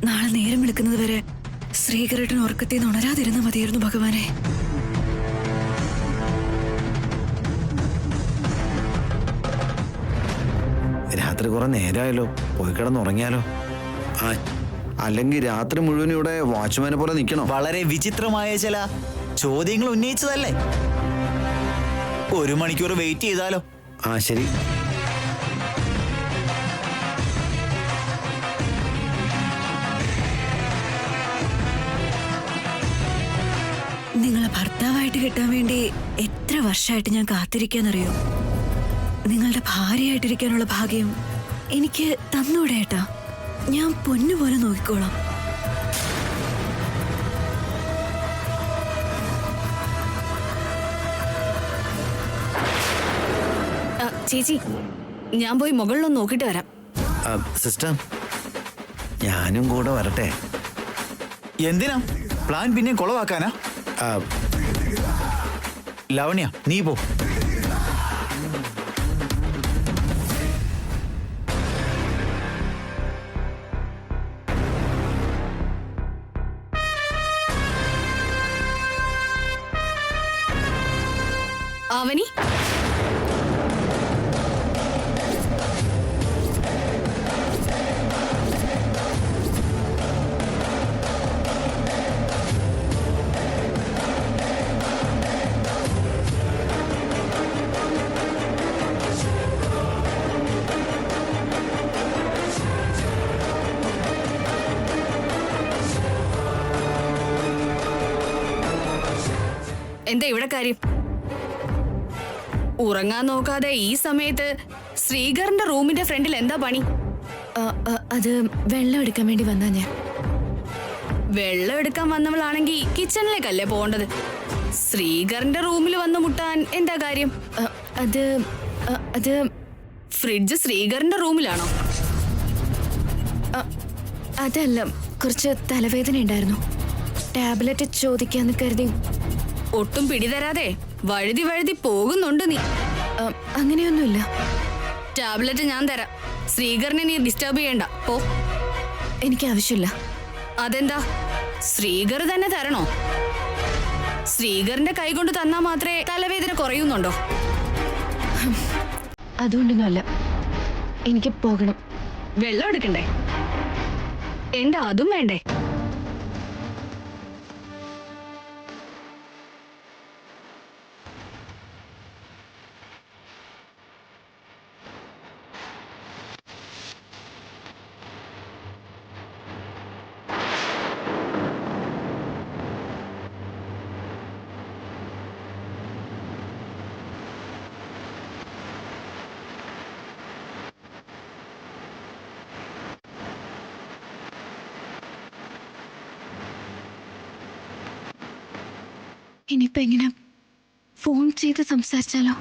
നാളെ നേരം വിളിക്കുന്നത് വരെ ശ്രീകരേട്ടൻ ഉറക്കത്തിൽ നിന്ന് ഉണരാതിരുന്ന മതിയായിരുന്നു ഭഗവാനെ. രാത്രി കുറെ നേരമായല്ലോ, പോയി കിടന്നുറങ്ങിയാലോ? അല്ലെങ്കിൽ രാത്രി മുഴുവൻ ഇവിടെ വാച്ച്മാനെ പോലെ നിൽക്കണോ? വളരെ വിചിത്രമായ ചില ചോദ്യങ്ങൾ ഉന്നയിച്ചതല്ലേ? 1 മണിക്കൂർ വെയിറ്റ് ചെയ്താലോ? ശരി. നിങ്ങളെ ഭർത്താവായിട്ട് കിട്ടാൻ വേണ്ടി എത്ര വർഷമായിട്ട് ഞാൻ കാത്തിരിക്കാന്നറിയോ? നിങ്ങളുടെ ഭാര്യയായിട്ടിരിക്കാനുള്ള ഭാഗ്യം എനിക്ക് തന്നൂടെ ഏട്ടാ. ഞാൻ പൊന്നുപോലെ നോക്കിക്കോളാം. ചേച്ചി, ഞാൻ പോയി മുകളിലൊന്ന് നോക്കിട്ട് വരാം. സിസ്റ്റർ, ഞാനും കൂടെ വരട്ടെ? എന്തിനാ? പ്ലാൻ പിന്നെ കുളവാക്കാനാ? ലവണ്യ, നീ പോ. അവനി, എന്താ ഇവിടെ കാര്യം? ഉറങ്ങാൻ നോക്കാതെ ഈ സമയത്ത് ശ്രീകറിന്റെ റൂമിന്റെ ഫ്രണ്ടിൽ എന്താ പണി? അത് വെള്ളം എടുക്കാൻ വേണ്ടി വന്നാ ഞാൻ. വെള്ളം എടുക്കാൻ വന്നവളാണെങ്കിൽ കിച്ചണിലേക്കല്ലേ പോകേണ്ടത്? ശ്രീകറിന്റെ റൂമിൽ വന്ന് മുട്ടാൻ എന്താ കാര്യം? അത് ഫ്രിഡ്ജ് ശ്രീകറിന്റെ റൂമിലാണോ? അതല്ല, കുറച്ച് തലവേദന ഉണ്ടായിരുന്നു. ടാബ്ലറ്റ് ചോദിക്കാന്ന് കരുതി. ഒട്ടും പിടിതരാതെ വഴുതി വഴുതി പോകുന്നുണ്ട് നീ. അങ്ങനെയൊന്നുമില്ല. ടാബ്ലറ്റ് ഞാൻ തരാം. ശ്രീകറിനെ നീ ഡിസ്റ്റർബ് ചെയ്യണ്ട, പോ. എനിക്ക് ആവശ്യമില്ല. അതെന്താ? ശ്രീകർ തന്നെ തരണോ? ശ്രീകറിന്റെ കൈ കൊണ്ട് തന്നാ മാത്രമേ തലവേദന കുറയുന്നുണ്ടോ? അതുകൊണ്ടൊന്നുമല്ല, എനിക്ക് പോകണം. വെള്ളം എടുക്കണ്ടേ? എന്താ അതും വേണ്ടേ? ഇനിയിപ്പോ എങ്ങനെ ഫോൺ ചെയ്ത് സംസാരിച്ചാലോ?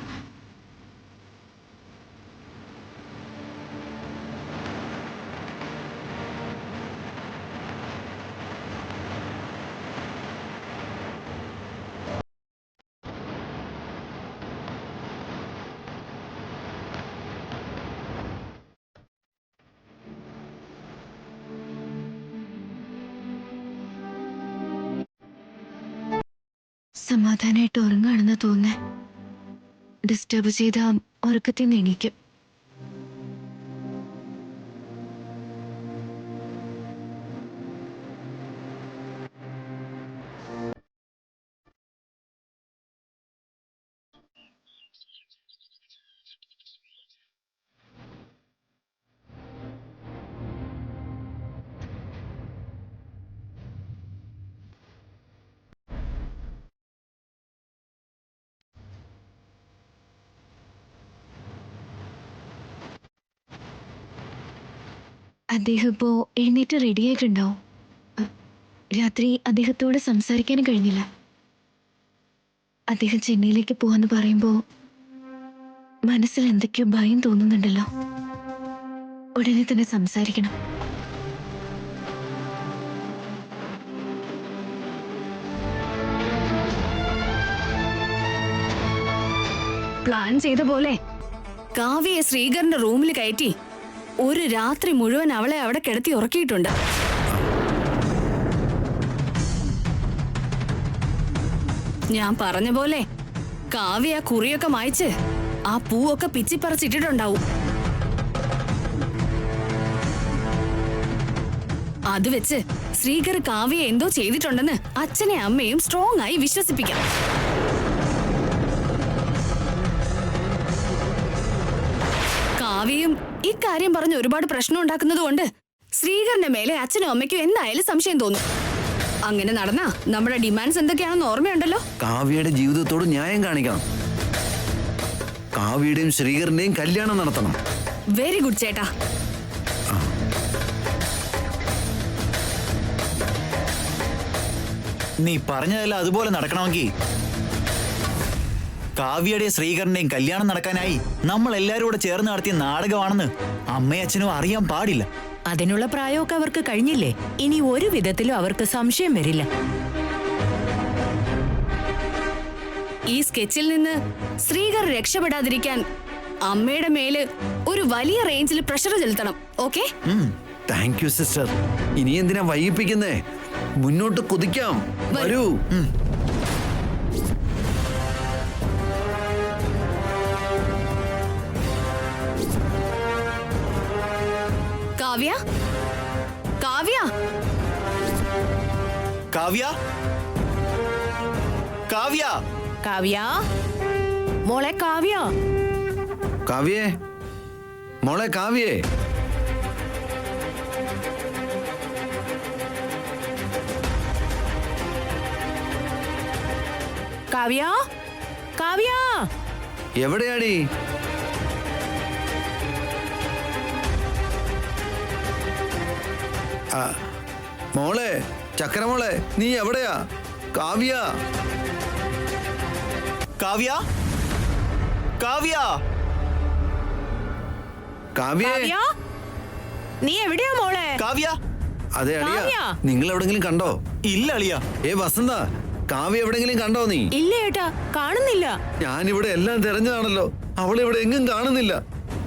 സമാധാനമായിട്ട് ഉറങ്ങാണെന്ന് തോന്നേ. ഡിസ്റ്റർബ് ചെയ്ത ഉറക്കത്തിൽ നിന്ന് എണീക്കും. അദ്ദേഹം ഇപ്പോ എഴുന്നേറ്റ് റെഡി ആയിട്ടുണ്ടാവും. രാത്രി അദ്ദേഹത്തോട് സംസാരിക്കാനും കഴിഞ്ഞില്ല. അദ്ദേഹം ചെന്നൈയിലേക്ക് പോവാന്ന് പറയുമ്പോ മനസ്സിൽ എന്തൊക്കെയോ ഭയം തോന്നുന്നുണ്ടല്ലോ. ഉടനെ തന്നെ സംസാരിക്കണം. പ്ലാൻ ചെയ്ത പോലെ കാവ്യയെ ശ്രീകറിന്റെ റൂമിൽ കയറ്റി ഒരു രാത്രി മുഴുവൻ അവളെ അവിടെ കിടത്തി ഉറക്കിയിട്ടുണ്ട്. ഞാൻ പറഞ്ഞ പോലെ കാവ്യ ആ കുറിയൊക്കെ മായ്ച്ച് ആ പൂവൊക്കെ പിച്ചിപ്പറിച്ചിട്ടിട്ടുണ്ടാവും. അത് വെച്ച് ശ്രീകർ കാവ്യ എന്തോ ചെയ്തിട്ടുണ്ടെന്ന് അച്ഛനെ അമ്മയും സ്ട്രോങ് ആയി വിശ്വസിപ്പിക്കാം. കാവ്യയും ഇക്കാര്യം പറഞ്ഞ് ഒരുപാട് പ്രശ്നം ഉണ്ടാക്കുന്നത് കൊണ്ട് ശ്രീകറിന്റെ മേലെ അച്ഛനും അമ്മയ്ക്കും എന്തായാലും സംശയം തോന്നും. അങ്ങനെ നടന്നാ നമ്മുടെ ഡിമാൻഡ്സ് എന്തൊക്കെയാണെന്ന് ഓർമ്മയുണ്ടല്ലോ. കാവ്യയുടെ ജീവിതത്തോട് ന്യായം കാണിക്കണം. കാവ്യയുടെയും ശ്രീകറിന്റെയും കല്യാണം നടത്തണം. വെരി ഗുഡ് ചേട്ടാ. നീ പറഞ്ഞതല്ല അതുപോലെ നടക്കണമെങ്കിൽ കാവ്യയുടെയും ശ്രീകറിന്റെയും കല്യാണം നടക്കാനായി നമ്മൾ എല്ലാവരും കൂടെ ചേർന്ന് നടത്തിയ നാടകമാണെന്ന് അമ്മയും അച്ഛനും അറിയാൻ പാടില്ല. അതിനുള്ള പ്രായമൊക്കെ അവർക്ക് കഴിഞ്ഞില്ലേ? ഇനി ഒരു വിധത്തിലും അവർക്ക് സംശയം വരില്ല. ഈ സ്കെച്ചിൽ നിന്ന് ശ്രീകർ രക്ഷപ്പെടാതിരിക്കാൻ അമ്മയുടെ മേല് ഒരു വലിയ റേഞ്ചിൽ പ്രഷർ ചെലുത്തണം. ഓക്കെ? Thank you sister. ഇനി എന്തിനാ വൈകിപ്പിക്കുന്നേ? മുന്നോട്ട് കുതിക്കാം. വരൂ. കാവ്യ, കാവ്യ, കാവ്യ, കാവ്യ, കാവ്യ, മോളെ കാവ്യ. കാവ്യേ, മോളെ കാവ്യേ. കാവ്യ, കാവ്യ. എവിടെയാടി? മോളെ, ചക്കരമോളെ, നീ എവിടെയാ? കാവ്യ, കാവ്യ, കാവ്യ, കാവ്യേ. കാവ്യ, നീ എവിടെയാ മോളെ? കാവ്യ. അതെ അളിയ, കാവ്യ. നിങ്ങൾ എവിടെങ്കിലും കണ്ടോ? ഇല്ല അളിയ. വസന്ത, കാവ്യ എവിടെങ്കിലും കണ്ടോ നീ? ഇല്ല ഏട്ടാ, കാണുന്നില്ല. ഞാനിവിടെ എല്ലാം തെരഞ്ഞതാണല്ലോ, അവളിവിടെ എങ്ങും കാണുന്നില്ല.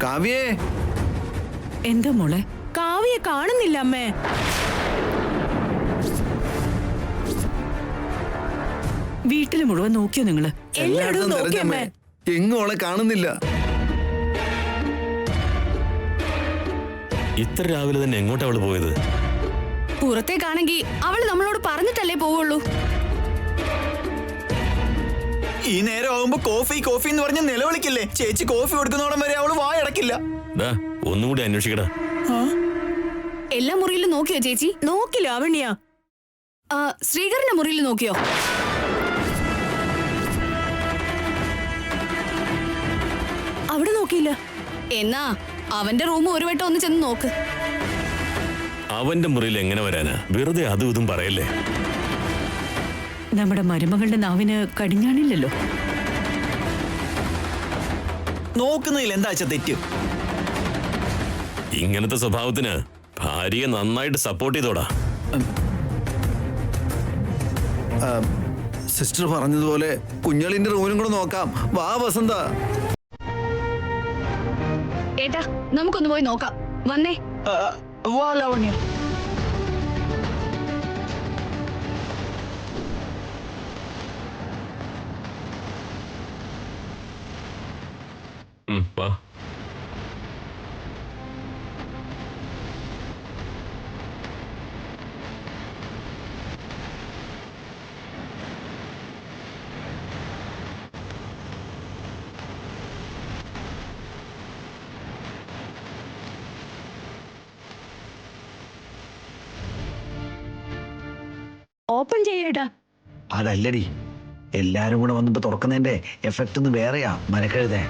കാവ്യേ. എന്താ മോളെ? കാവ്യ കാണുന്നില്ല അമ്മേ. വീട്ടില് മുഴുവൻ നോക്കിയോ നിങ്ങള്? എല്ലായിടവും നോക്കിയോ അമ്മേ? എങ്ങും അവളെ കാണുന്നില്ല. ഇത്ര രാവിലെ തന്നെ എങ്ങോട്ടാ അവള് പോയത്? പുറത്തേക്കാണെങ്കിൽ അവള് നമ്മളോട് പറഞ്ഞിട്ടല്ലേ പോവുള്ളൂ. ഈ നേരം ആകുമ്പോ കോഫി കോഫി എന്ന് പറഞ്ഞ് നിലവിളിക്കില്ലേ? ചേച്ചി കോഫി കൊടുക്കുന്നോടം വരെ അവള് വായടക്കില്ല. ഒന്നും കൂടി അന്വേഷിക്കടാ. എല്ലാ മുറിയിലും നോക്കിയോ ചേച്ചി? നോക്കില്ല അവണ്യ. ശ്രീകറിന്റെ മുറിയിൽ നോക്കിയോ? അവിടെ നോക്കിയില്ല. എന്നാ അവന്റെ റൂം ഒരു വട്ടം ഒന്ന് ചെന്ന് നോക്ക്. അവന്റെ മുറിയിൽ എങ്ങനെ വരാനാ? വെറുതെ അതും ഇതും പറയല്ലേ. നമ്മുടെ മരുമകളുടെ നാവിന് കടിഞ്ഞാണില്ലല്ലോ. നോക്കുന്നതിൽ എന്താ തെറ്റ്? ഇങ്ങനത്തെ സ്വഭാവത്തിന് ഭാര്യയെ നന്നായിട്ട് സപ്പോർട്ട് ചെയ്തോടാ. സിസ്റ്റർ പറഞ്ഞതുപോലെ കുഞ്ഞളിന്റെ റൂമിനും കൂടെ നോക്കാം. വാ വസന്ത. ഏട്ടാ, നമുക്കൊന്ന് പോയി നോക്കാം. വന്നേ. വാ ലാവണ്യ. വാ. ഓപ്പൺ ചെയ്യേട്ടാ. അതല്ലടി, എല്ലാരും കൂടെ വന്നിട്ട് തുറക്കുന്നതിന്റെ എഫക്റ്റ് ഒന്ന് വേറെയാ. മരക്കഴുതേ,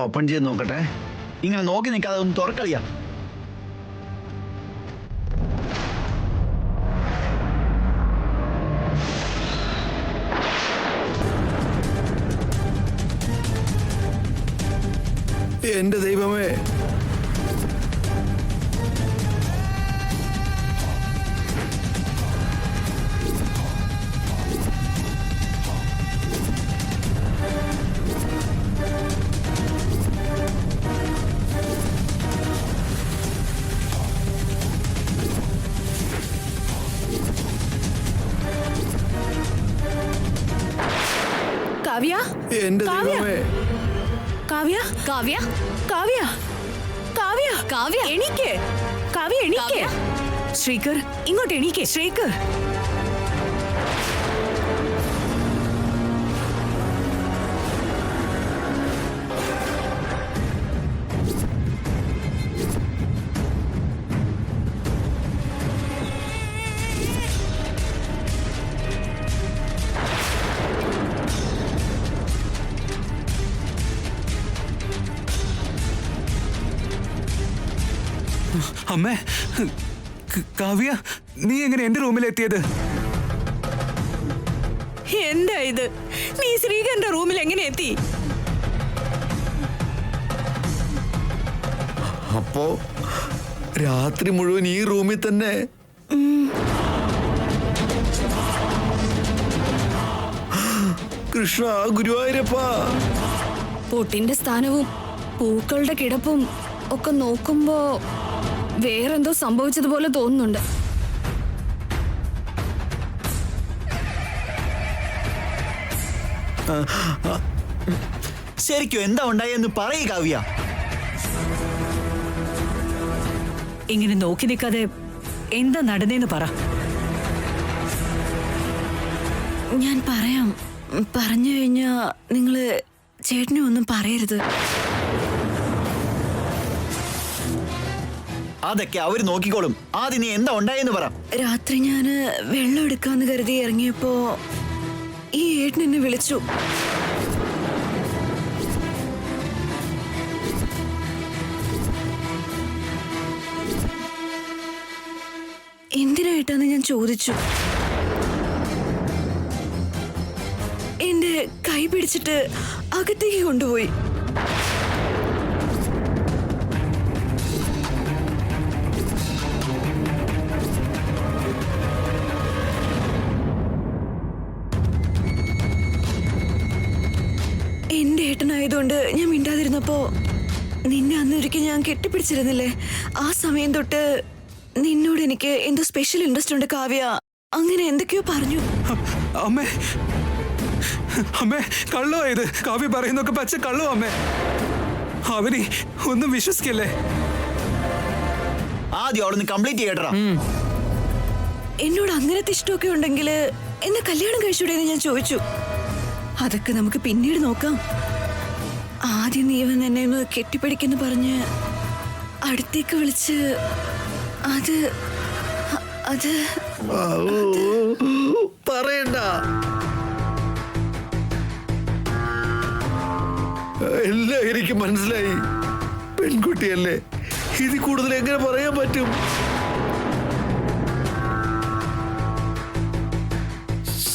ഓപ്പൺ ചെയ്ത് നോക്കട്ടെ. ഇങ്ങനെ നോക്കി നിൽക്കാതെ ഒന്ന് തുറക്കളിയാ. എന്റെ ദൈവമേ, കാവ്യ എന്റെ കാവ്യ ദൈവമേ. കാവ്യ കാവ്യ കാവ്യ കാവ്യ കാവ്യ എണീക്ക് കാവ്യ എണീക്ക് കാവ്യ. ശ്രീകർ ഇങ്ങോട്ട് എണീക്ക് ശ്രീകർ അമ്മേ, കാവ്യ, നീ എങ്ങനെ എന്റെ റൂമിലെത്തിയത്? എന്താ ഇത്? നീ ശ്രീകറിന്റെ റൂമിൽ എങ്ങനെ എത്തി? അപ്പോ രാത്രി മുഴുവൻ ഈ റൂമിൽ തന്നെ? കൃഷ്ണ, ഗുരുവായൂരപ്പാ. പൊട്ടിന്റെ സ്ഥാനവും പൂക്കളുടെ കിടപ്പും ഒക്കെ നോക്കുമ്പോ വേറെന്തോ സംഭവിച്ചതുപോലെ തോന്നുന്നുണ്ട്. ശരിക്കും എന്താ ഉണ്ടായെന്ന് പറയ് കാവ്യ. ഇങ്ങനെ നോക്കി നിൽക്കാതെ എന്താ നടന്നേന്ന് പറ. ഞാൻ പറയാം. പറഞ്ഞു കഴിഞ്ഞാ നിങ്ങള് ചേട്ടനെ ഒന്നും പറയരുത്. അതൊക്കെ അവര് നോക്കിക്കോളും. ആദ്യം നീ എന്താ ഉണ്ടായെന്ന് പറ. രാത്രി ഞാന് വെള്ളം എടുക്കാന്ന് കരുതി ഇറങ്ങിയപ്പോ ഈ ഏട്ടൻ എന്നെ വിളിച്ചു. എന്തിനായിട്ടാന്ന് ഞാൻ ചോദിച്ചു. എന്റെ കൈ പിടിച്ചിട്ട് അകത്തേക്ക് കൊണ്ടുപോയി. എന്റെ ഏട്ടനായതുകൊണ്ട് ഞാൻ മിണ്ടാതിരുന്നപ്പോ നിന്നെ അന്നൊരിക്കൽ ഞാൻ കെട്ടിപ്പിടിച്ചിരുന്നില്ലേ? ആ സമയം തൊട്ട് നിന്നോട് എനിക്ക് എന്തോ സ്പെഷ്യൽ ഇൻട്രസ്റ്റ് ഉണ്ട് കാവ്യ, അങ്ങനെ എന്തൊക്കെയോ പറഞ്ഞു. അമ്മേ, അമ്മേ, കള്ളുവാ ഇത്. കാവ്യ പറയുന്നൊക്കെ പച്ച കള്ളുവാ അമ്മേ. അവന് ഒന്നും വിശ്വസിക്കല്ലേ. ആദ്യം അവിടെ നിന്ന് കംപ്ലീറ്റ് ചെയ്യട്ടാ. എന്നോട് അങ്ങനത്തെ ഇഷ്ടമൊക്കെ ഉണ്ടെങ്കിൽ എന്നെ കല്യാണം കഴിച്ചൂടെന്ന് ഞാൻ ചോദിച്ചു. അതൊക്കെ നമുക്ക് പിന്നീട് നോക്കാം. ആദ്യം നീ വന്ന് എന്നെ ഒന്ന് കെട്ടിപ്പിടിക്കെന്ന് പറഞ്ഞ് അടുത്തേക്ക് വിളിച്ച് അത് പറയണ്ട. എല്ലാം എനിക്ക് മനസ്സിലായി. പെൺകുട്ടിയല്ലേ, ഇതിൽ കൂടുതൽ എങ്ങനെ പറയാൻ പറ്റും?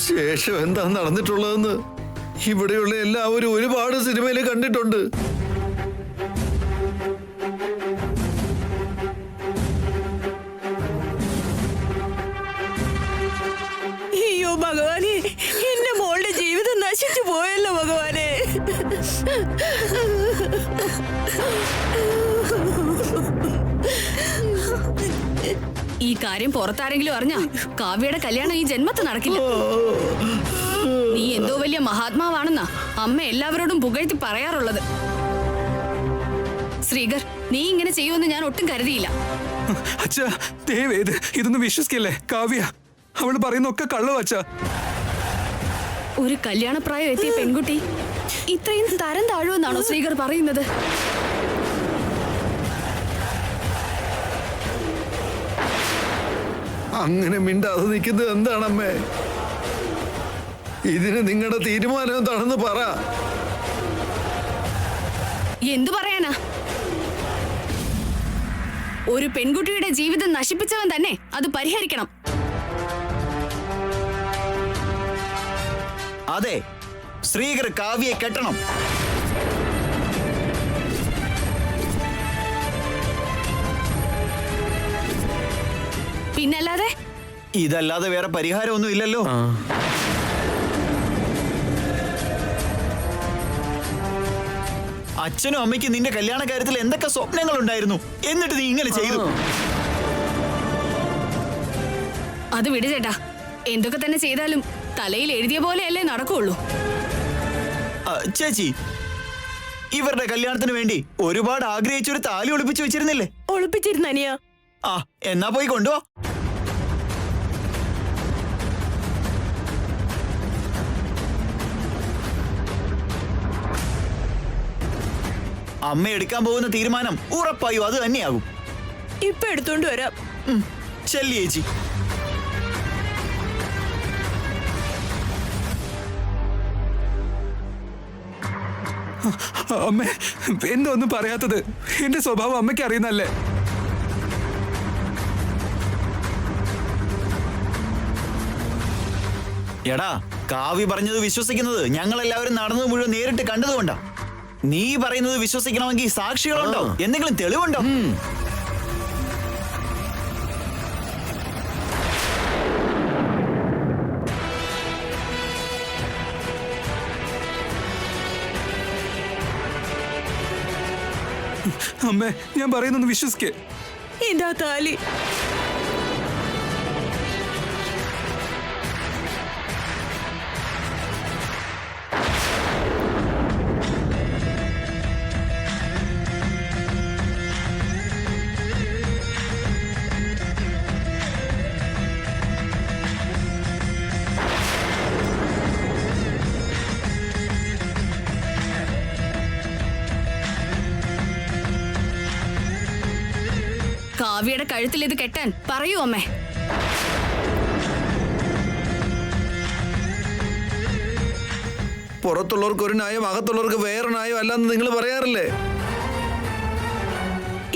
ശേഷം എന്താ നടന്നിട്ടുള്ളതെന്ന് ഇവിടെയുള്ള എല്ലാവരും ഒരുപാട് സിനിമയിൽ കണ്ടിട്ടുണ്ട്. അയ്യോ ഭഗവാനെ, എന്റെ മോളുടെ ജീവിതം നശിച്ചു പോയല്ലോ ഭഗവാനെ. ഈ കാര്യം പുറത്താരെങ്കിലും അറിഞ്ഞാ കാവ്യയുടെ കല്യാണം ഈ ജന്മത്ത് നടക്കില്ല. നീ എന്തോ വലിയ മഹാത്മാവാണെന്നാ അമ്മ എല്ലാവരോടും പുകഴ്ത്തി പറയാറുള്ളത്. ശ്രീകർ, നീ ഇങ്ങനെ ചെയ്യുമെന്ന് ഞാൻ ഒട്ടും കരുതിയില്ല. അച്ഛാ, ദയവേത് ഇതൊന്നും വിശ്വസിക്കല്ലേ. കാവ്യ അവള് പറയുന്നൊക്കെ കള്ളുവാ അച്ഛാ. ഒരു കല്യാണപ്രായം എത്തിയ പെൺകുട്ടി ഇത്രയും തരം താഴുമെന്നാണോ ശ്രീകർ പറയുന്നത്? അങ്ങനെ മിണ്ടാതെ നിൽക്കുന്നത് എന്താണമ്മേ? ഇതിന് നിങ്ങളുടെ തീരുമാനം എന്താണെന്ന് പറ. എന്തു പറയാനാ? ഒരു പെൺകുട്ടിയുടെ ജീവിതം നശിപ്പിച്ചവൻ തന്നെ അത് പരിഹരിക്കണം. അതെ, ശ്രീകർ കാവ്യയെ കെട്ടണം. പിന്നല്ലാതെ ഇതല്ലാതെ വേറെ പരിഹാരമൊന്നും ഇല്ലല്ലോ. അച്ഛനും അമ്മയ്ക്കും നിന്റെ കല്യാണ കാര്യത്തിൽ എന്തൊക്കെ സ്വപ്നങ്ങൾ ഉണ്ടായിരുന്നു, എന്നിട്ട് നീ ഇങ്ങനെ ചെയ്തു. അത് വിട് ചേട്ടാ. എന്തൊക്കെ തന്നെ ചെയ്താലും തലയിൽ എഴുതിയ പോലെയല്ലേ നടക്കുള്ളൂ. ചേച്ചി, ഇവരുടെ കല്യാണത്തിന് വേണ്ടി ഒരുപാട് ആഗ്രഹിച്ചൊരു താലി ഒളിപ്പിച്ചു വെച്ചിരുന്നില്ലേ? ഒളിപ്പിച്ചിരുന്ന അനിയ. ആ, എന്നാ പോയി കൊണ്ടുപോ. അമ്മ എടുക്കാൻ പോകുന്ന തീരുമാനം ഉറപ്പായും അത് തന്നെയാകും. ഇപ്പൊ എടുത്തോണ്ട് വരാം. ചെല്ലി ചേച്ചി. അമ്മേ, എന്താ ഒന്നും പറയാത്തത്? എന്റെ സ്വഭാവം അമ്മയ്ക്ക് അറിയുന്നല്ലേ? എടാ, കാവ്യ പറഞ്ഞത് വിശ്വസിക്കുന്നത് ഞങ്ങൾ എല്ലാവരും നടന്നത് മുഴുവൻ നേരിട്ട് കണ്ടതുകൊണ്ടാ. നീ പറയുന്നത് വിശ്വസിക്കണമെങ്കിൽ സാക്ഷികളുണ്ടോ? എന്തെങ്കിലും തെളിവുണ്ടോ? അമ്മേ, ഞാൻ പറയുന്നൊന്ന് വിശ്വസിക്കേ. ഇതാ താലി. കാവ്യയുടെ കഴുത്തിൽ ഇത് കെട്ടാൻ പറയൂ അമ്മേ. പുറത്തുള്ളവർക്ക് ഒരു ന്യായം, അകത്തുള്ളവർക്ക് വേറെ ന്യായം അല്ലെന്ന് നിങ്ങൾ പറയാറില്ലേ?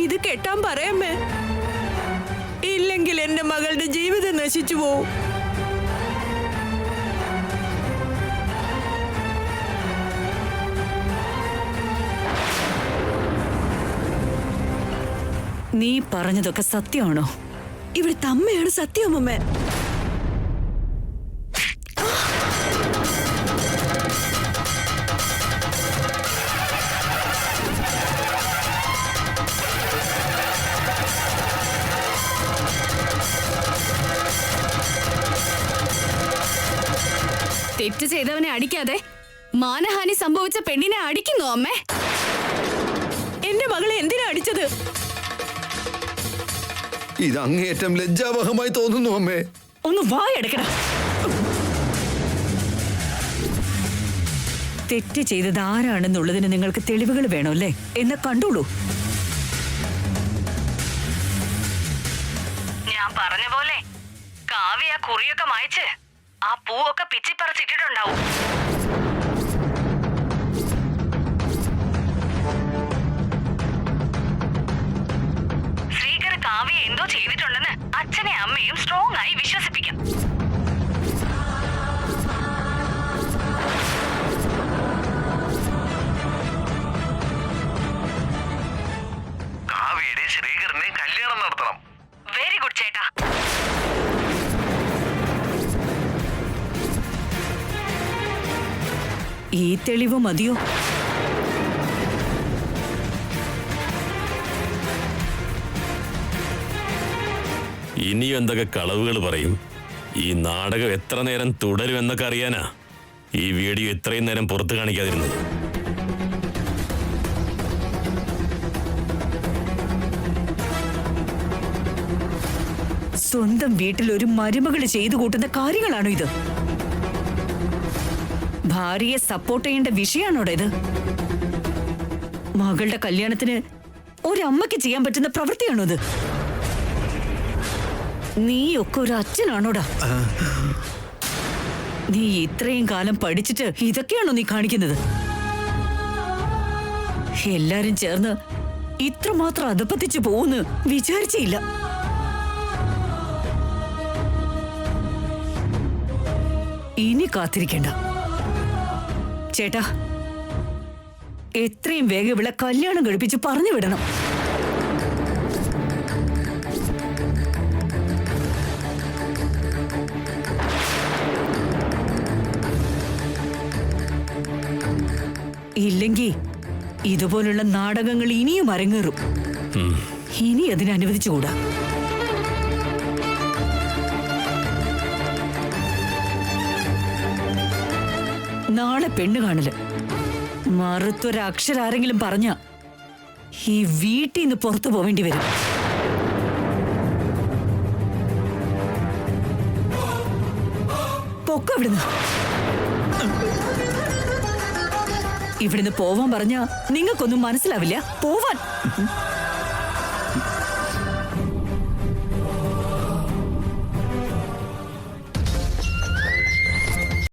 ഇത് കെട്ടാൻ പറയാമേ. ഇല്ലെങ്കിൽ എന്റെ മകളുടെ ജീവിതം നശിച്ചു പോവും. നീ പറഞ്ഞതൊക്കെ സത്യമാണോ? ഇവിടുത്തെ അമ്മയാണ് സത്യം അമ്മ. തെറ്റ് ചെയ്തവനെ അടിക്കാതെ മാനഹാനി സംഭവിച്ച പെണ്ണിനെ അടിക്കുന്നു അമ്മേ. എന്റെ മകളെ എന്തിനാ അടിച്ചത്? ഇത് അങ്ങേയറ്റം ലജ്ജാവഹമായി തോന്നുന്നു അമ്മേ. ഒന്ന് വായടക്കട. തെറ്റ് ചെയ്തത് ആരാണെന്നുള്ളതിന് നിങ്ങൾക്ക് തെളിവുകൾ വേണമല്ലേ? എന്നെ കണ്ടോളൂ. ഞാൻ പറഞ്ഞ പോലെ കാവ്യ കുറിയൊക്കെ മായ്ച്ച് ആ പൂവൊക്കെ പിച്ചിപ്പറിച്ചിട്ടുണ്ടാവും. ശ്രീകർ കാവ്യ എന്തോ ചെയ്തിട്ടുണ്ടെന്ന് അച്ഛനെ അമ്മയും സ്ട്രോങ് ആയി വിശ്വസിപ്പിക്കാം. കാവ്യയുടെ ശ്രീകരനെ കല്യാണം നടത്തണം. വെരി ഗുഡ് ചേട്ടാ. ഈ തെളിവ് മതിയോ? ഇനിയും എന്തൊക്കെ കളവുകൾ പറയും? ഈ നാടകം എത്ര നേരം തുടരുമെന്നൊക്കെ അറിയാനാ ഈ വീഡിയോ ഇത്രയും നേരം പുറത്തു കാണിക്കാതിരുന്നത്. സ്വന്തം വീട്ടിൽ ഒരു മരുമകള് ചെയ്തു കൂട്ടുന്ന കാര്യങ്ങളാണോ ഇത്? ഭാര്യയെ സപ്പോർട്ട് ചെയ്യേണ്ട വിഷയമാണോടെ ഇത്? മകളുടെ കല്യാണത്തിന് ഒരമ്മയ്ക്ക് ചെയ്യാൻ പറ്റുന്ന പ്രവൃത്തിയാണോ ഇത്? നീയൊക്കെ ഒരു അച്ഛനാണോടാ? നീ ഇത്രയും കാലം പഠിച്ചിട്ട് ഇതൊക്കെയാണോ നീ കാണിക്കുന്നത്? എല്ലാരും ചേർന്ന് ഇത്രമാത്രം അധപ്പതിച്ചു പോകുന്നു വിചാരിച്ചില്ല. ഇനി കാത്തിരിക്കണ്ട ചേട്ടാ. എത്രയും വേഗം ഇവിടെ കല്യാണം കഴിപ്പിച്ച് പറഞ്ഞു വിടണം. ഇല്ലെങ്കിൽ ഇതുപോലുള്ള നാടകങ്ങൾ ഇനിയും അരങ്ങേറും. ഇനി അതിനെ അനുവദിച്ചുകൂടാ. നാളെ പെണ്ണ് കാണല്. മറുത്തൊരക്ഷരാരെങ്കിലും പറഞ്ഞ ഈ വീട്ടിൽ നിന്ന് പുറത്തു പോവേണ്ടി വരും. പൊക്കോ ഇവിടുന്ന്. ഇവിടുന്ന് പോവാൻ പറഞ്ഞ നിങ്ങൾക്കൊന്നും മനസ്സിലാവില്ല. പോവാൻ.